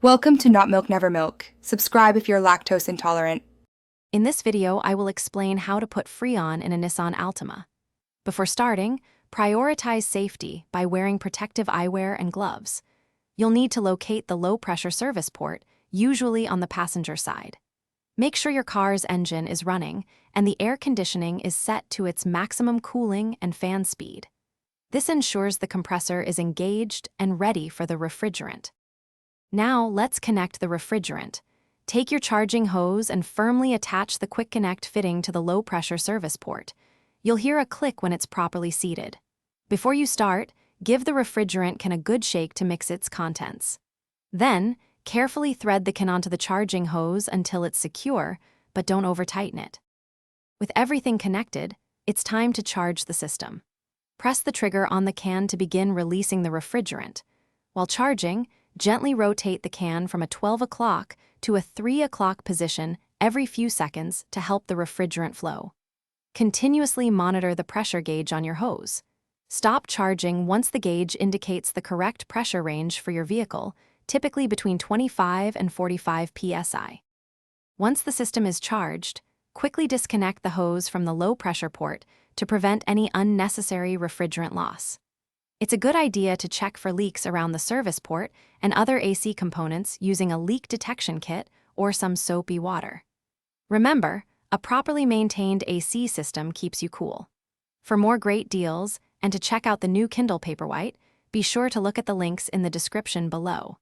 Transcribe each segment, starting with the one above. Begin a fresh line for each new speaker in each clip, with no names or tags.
Welcome to Not Milk Never Milk. Subscribe if you're lactose intolerant.
In this video, I will explain how to put Freon in a Nissan Altima. Before starting, prioritize safety by wearing protective eyewear and gloves. You'll need to locate the low-pressure service port, usually on the passenger side. Make sure your car's engine is running and the air conditioning is set to its maximum cooling and fan speed. This ensures the compressor is engaged and ready for the refrigerant. Now, let's connect the refrigerant. Take your charging hose and firmly attach the quick connect fitting to the low-pressure service port. You'll hear a click when it's properly seated. Before you start, give the refrigerant can a good shake to mix its contents. Then, carefully thread the can onto the charging hose until it's secure, but don't over-tighten it. With everything connected, it's time to charge the system. Press the trigger on the can to begin releasing the refrigerant. While charging, gently rotate the can from a 12 o'clock to a 3 o'clock position every few seconds to help the refrigerant flow. Continuously monitor the pressure gauge on your hose. Stop charging once the gauge indicates the correct pressure range for your vehicle, typically between 25 and 45 psi. Once the system is charged, quickly disconnect the hose from the low-pressure port to prevent any unnecessary refrigerant loss. It's a good idea to check for leaks around the service port and other AC components using a leak detection kit or some soapy water. Remember, a properly maintained AC system keeps you cool. For more great deals and to check out the new Kindle Paperwhite, be sure to look at the links in the description below.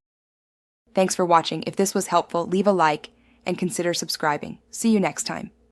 Thanks for watching. If this was helpful, leave a like and consider subscribing. See you next time.